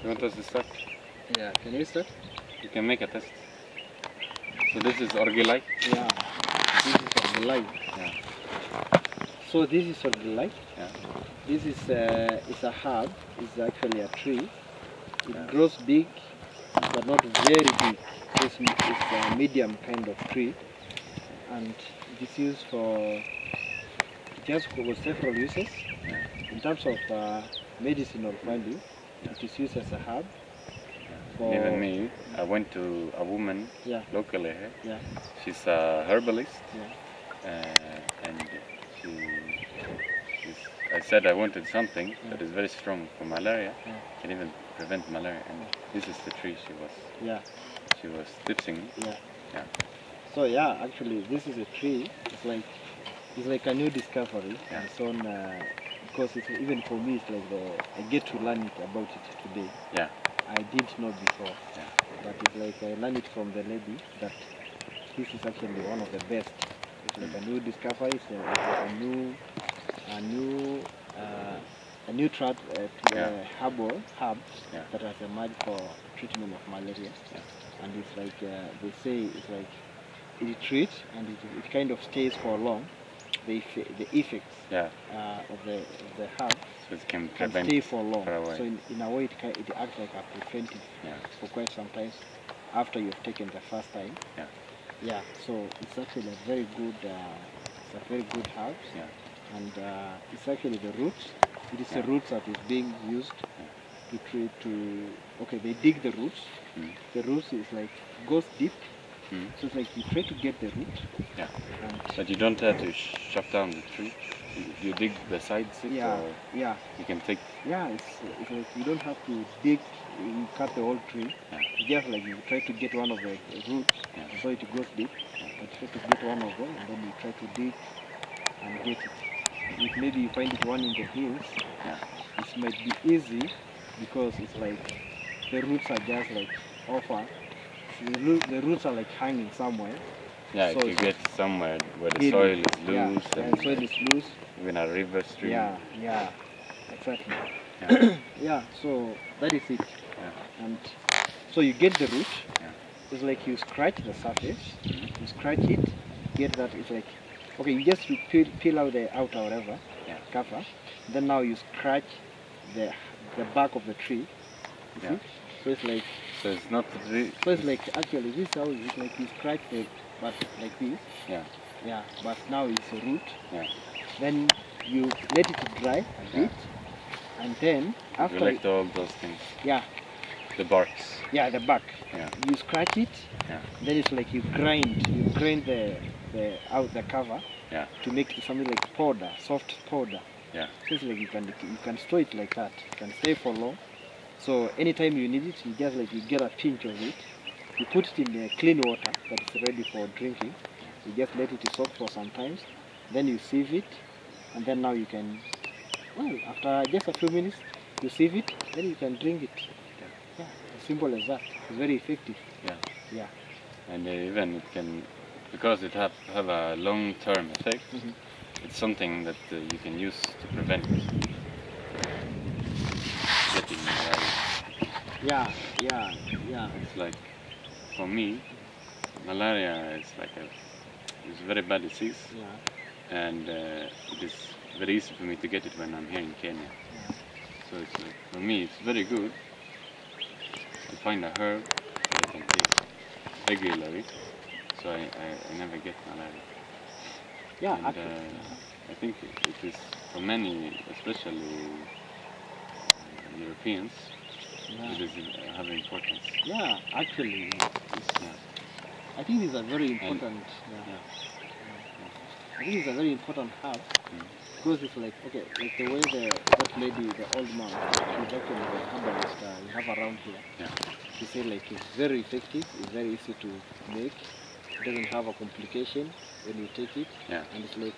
You want us to start? Yeah, can you start? You can make a test. So this is orgilai. Yeah, this is Olgilai. Yeah. So this is Olgilai. Yeah. This is a herb. It's actually a tree. It Yeah. grows big, but not very big. It's a medium kind of tree, and it is used for several uses. Yeah. In terms of medicinal value, Yeah. it is used as a herb. And even me, I went to a woman Yeah. locally here. Yeah. She's a herbalist, Yeah. and I said I wanted something that is very strong for malaria, Yeah. can even prevent malaria. And this is the tree Yeah. she was tipsing. Yeah. Yeah. So yeah, actually, this is a tree. It's like a new discovery. Yeah. And so on, because even for me, it's like I get to learn it about it today. Yeah. I didn't know before, Yeah. but it's like I learned it from the lady that this is actually one of the best. It's like a new discovery. It's like a new herbs Yeah. that has emerged for treatment of malaria. Yeah. And it's like they say it's like it treats and it kind of stays for long. The effects Yeah. of the herb So it can can prevent stay for long. for a while. So in a way it acts like a preventive Yeah. for quite some time after you've taken the first time. Yeah. Yeah. So it's actually a very good herb. Yeah. And it's actually the roots. It is the Yeah. roots that is being used to treat. Okay, they dig the roots. Mm. The roots is like goes deep. Mm. So it's like you try to get the root. Yeah. And But you don't have to shut down the tree. You dig besides it, yeah, or yeah, you can take. yeah. It's like you don't have to dig. You cut the whole tree. Yeah. You just like you try to get one of the roots, Yeah. so it goes deep. But you try to get one of them, and then you try to dig and get it. If maybe you find it one in the hills, Yeah. it might be easy because it's like the roots are just like offer. The roots are like hanging somewhere. Yeah, So if you it's get somewhere where the hidden. soil is Yeah, loose, yeah, and the soil is loose. even a river stream. Yeah, yeah, exactly. Yeah. Yeah, so that is it. Yeah. And so you get the root. Yeah. It's like you scratch the surface. Mhm. You scratch it, get that. It's like, okay, you just peel out the outer whatever Yeah. cover. Then now you scratch the bark of the tree. You Yeah. see? So it's like, So it's not really. so it's like actually this is how it's like you scratch the bark like this. Yeah. Yeah, but now it's a root. Yeah. Then you let it dry a Yeah. bit, and then after Collect all those things. yeah, The barks. yeah, the bark. Yeah. You scratch it. Yeah. Then it's like you grind the cover Yeah. to make it something like powder, soft powder. Yeah. So it's like you can store it like that. It can stay for long. So anytime you need it, you just like you get a pinch of it. You put it in the clean water that is ready for drinking. You just let it soak for some time. Then you sieve it, and then now you can. Well, after just a few minutes, you sieve it. Then you can drink it. Yeah, as simple as that. It's very effective. Yeah. Yeah. And even it can, because it have a long-term effect. Mhm. It's something that you can use to prevent getting malaria. Yeah, yeah, yeah. It's like, for me, malaria is like it's a very bad disease, Yeah. and it is very easy for me to get it when I'm here in Kenya. Yeah. So it's like, for me, it's very good to find a herb that I can take regularly, so I never get malaria. Yeah, And actually. I think it is for many, especially Europeans, Yeah. it is have importance. Yeah, actually, Yeah. I think it's a very important. Yeah. I think it's a very important herb Mm. because it's like okay, like the way that lady, the old man, she's actually the herbalist we have around here. Yeah. She said like it's very effective, it's very easy to make, it doesn't have a complication when you take it, Yeah. and it's like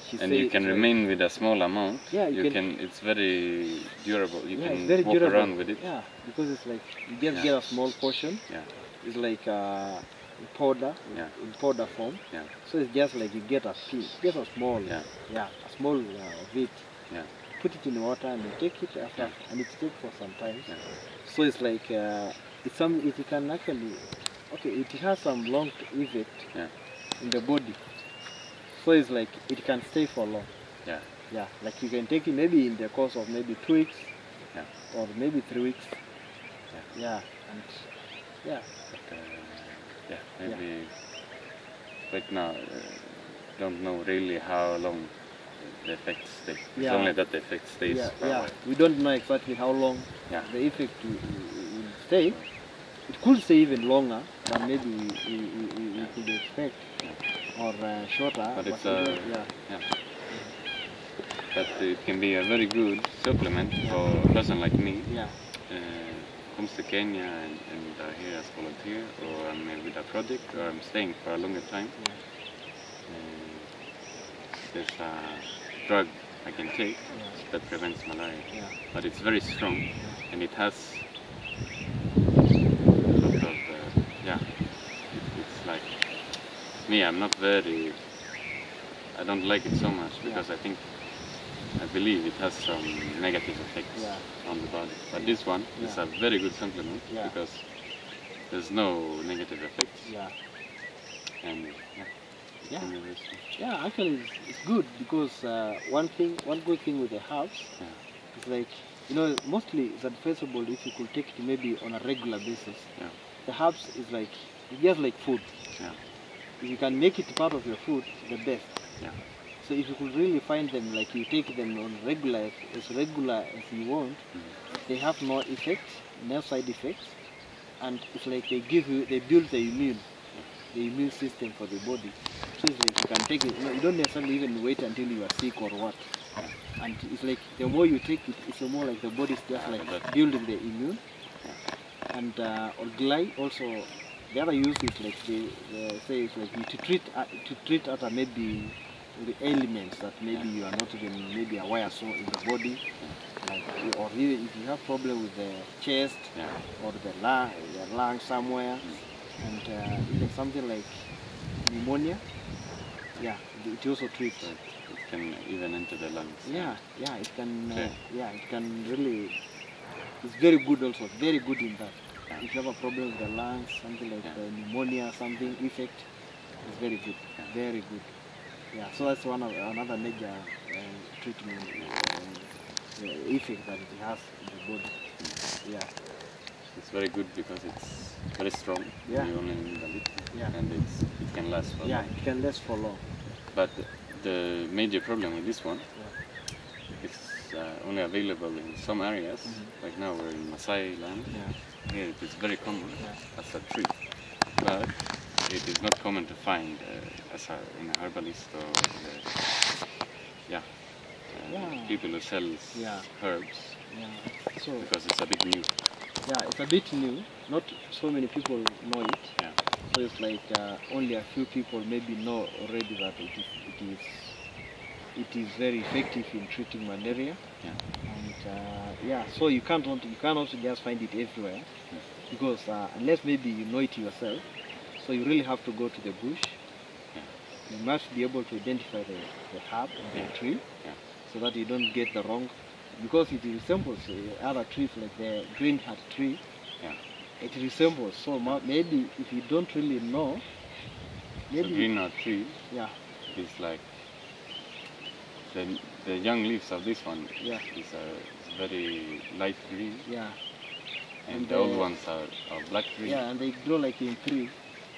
she And say you can it's like- remain with a small amount. Yeah, you can. It's very durable. You yeah, can it's very walk durable. around with it. Yeah, because it's like you just Yeah. get a small portion. Yeah. It's like powder, Yeah. in powder form. Yeah. So it's just like you get a piece, just a small, Yeah. a small of it. Yeah. put it in the water and you take it after, Yeah. and it takes for some time. Yeah. So it's like it can actually, okay, it has some long effect Yeah. in the body. So it's like it can stay for long. Yeah. Yeah, like you can take it maybe in the course of maybe 2 weeks, Yeah. or maybe 3 weeks. Yeah. Yeah, and yeah. But, yeah, maybe right now don't know really how long the effect stays. It's Yeah. only that the effect stays Yeah, for a yeah. while. We don't know exactly how long Yeah. the effect will stay. It could stay even longer than maybe we could expect, or shorter. But it's we don't- yeah. yeah. But it can be a very good supplement for a person like me. Yeah. Comes to Kenya and here as volunteer, or I'm with a project, or I'm staying for a longer time. There's a drug I can take that prevents malaria, Yeah. but it's very strong, and it has a lot of it's like me. I'm not very. I don't like it so much because I believe it has some negative effects on the body. But this one is a very good supplement because there's no negative effects. Yeah. And Yeah. universal. Yeah, actually it's good because one good thing with the herbs is like, you know, mostly it's advisable if you could take it maybe on a regular basis. Yeah. The herbs is like, it's just like food. Yeah. If you can make it part of your food, the best. Yeah. So if you could really find them, like you take them on regular as you want, they have no effects, no side effects, and it's like they build the immune system for the body. So it's like you can take it, you don't necessarily even wait until you are sick or what. And it's like the more you take it, it's the more like the body is just like building the immune. And Olgilai also, the other use is like they say it's like to treat other maybe the ailments that maybe you are not even maybe aware so in the body, like, or even if you have problem with the chest or the lung somewhere, and even something like pneumonia, it also treats. It can even enter the lungs. It can. It can really. It's very good also. Very good in that. If you have a problem with the lungs, something like pneumonia, something effect, it's very good. Very good. Yeah, so that's another major treatment effect that it has in the body. Yeah. It's very good because it's very strong. Yeah. You only need a little. Yeah. And it can last for long. It can last for long. But the major problem with this one, it's only available in some areas. Like now we're in Maasai land. Here it is very common as a tree. But it is not common to find in a herbalist or people who sells herbs. So because it's a bit new. It's a bit new. Not so many people know it. So it's like only a few people maybe know already that it is very effective in treating malaria. And so you can't also just find it everywhere because unless maybe you know it yourself. So you really have to go to the bush. You must be able to identify the herb and the tree so that you don't get the wrong, because it resembles other trees like the green heart tree. It resembles, so maybe if you don't really know, maybe the green heart tree is like the young leaves of this one is very light green. And the old ones are black green. And they grow like in three.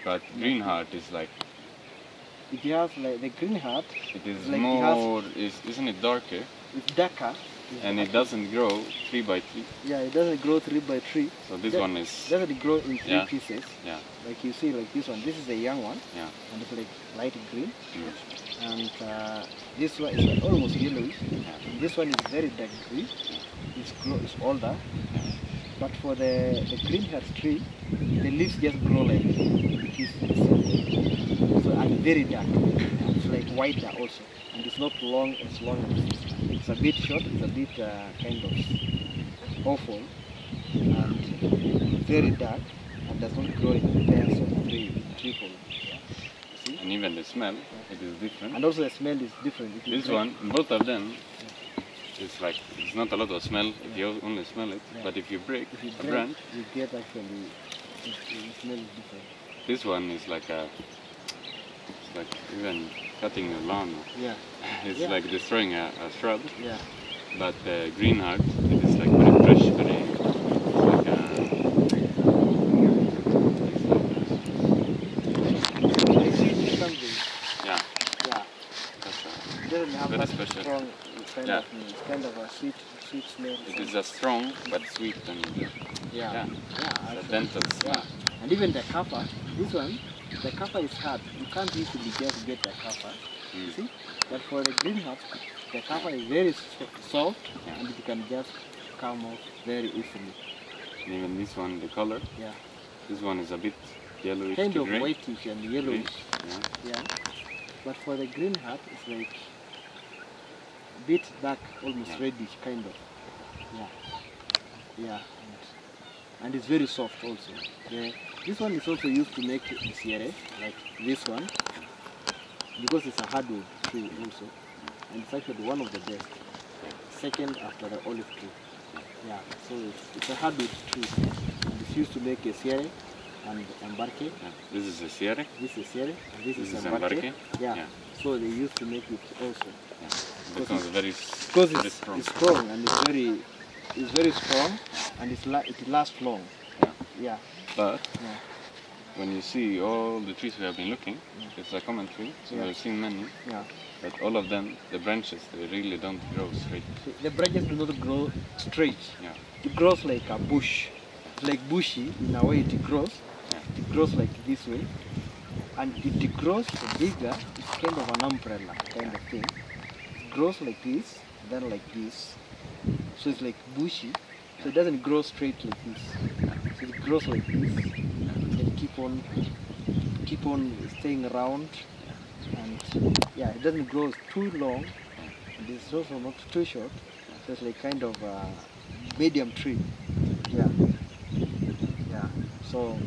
But green heart is like, it has like the green heart. It is like more, isn't it darker? It's darker. And it doesn't grow 3 by 3. It doesn't grow 3 by 3. So this one is... doesn't grow in 3 pieces. Like you see, like this one. This is a young one. And it's like light green. And this one is like almost yellowish. And this one is very dark green. It's older. But for the green heart tree, the leaves just grow like this. So and very dark. It's like whiter also. And it's not long as long as this. It's a bit short, it's a bit kind of awful. And very dark. And does not grow in pairs of triple. See? And even the smell, it is different. And also the smell is different. This one, both of them, it's like, it's not a lot of smell if you only smell it, but if you break a branch, you get actually, it smells different. this one is like a, it's like even cutting your lawn. Yeah. It's Yeah. like destroying a shrub. Yeah. But the green heart, it is like very fresh, very like a, Something. yeah, Yeah. that's It doesn't have very that special. strong kind Yeah. of, it's kind of a sweet smell. It is a strong but sweet and Yeah. yeah, Yeah. the Actually. dental smell. Yeah. And even the kappa, this one, the kappa is hard. You can't easily just get the kappa. You see? But for the green heart, the kappa is very soft and it can just come off very easily. And even this one, the color, Yeah. this one is a bit yellowish Kind to of grey. whitish and yellowish. Yeah. Yeah. But for the green heart, it's like a bit dark, almost reddish kind of. Yeah. Yeah. And it's very soft also. Yeah. This one is also used to make sierra, like this one, because it's a hardwood tree also. And it's actually one of the best. Second after the olive tree. Yeah. So it's a hardwood tree. And it's used to make a sierra and embarque. Yeah. This is a sierra. This is sierra and this is is embarque. embarque. Yeah. Yeah. So they used to make it also. Yeah. It becomes very, Because very it's strong. strong and it's very strong and it lasts long. Yeah. Yeah. But Yeah. when you see all the trees we have been looking, it's a common tree, so Yeah. we've seen many, Yeah. but all of them, the branches, they really don't grow straight. The branches do not grow straight. Yeah. It grows like a bush. It's like bushy in a way it grows. Yeah. It grows like this way. And if it grows bigger, it's kind of an umbrella kind of thing. It grows like this, then like this. So it's like bushy. So it doesn't grow straight like this. So it grows like this and keep on staying around. And yeah, it doesn't grow too long. And it's also not too short. So it's like kind of a medium tree. Yeah. Yeah. So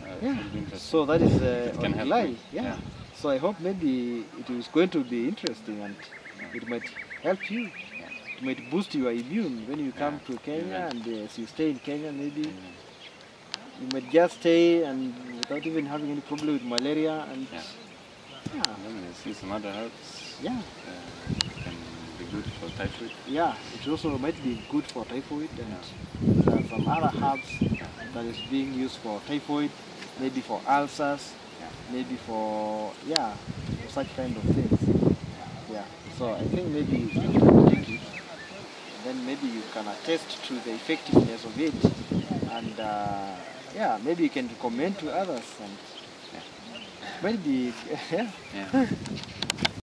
It yeah. will be interesting. So that is It can help Olgilai. me. Yeah. Yeah. So I hope maybe it is going to be interesting and it might help you. It might boost your immune when you come to Kenya and as you stay in Kenya maybe you might just stay and without even having any problem with malaria and Yeah. yeah. And then you see some other herbs Yeah. can be good for typhoid. Yeah, it also might be good for typhoid and there are some other herbs that is being used for typhoid, maybe for ulcers, maybe for such kind of things. Yeah. So I think maybe you can take it, and then maybe you can attest to the effectiveness of it, and maybe you can recommend to others, and maybe Yeah.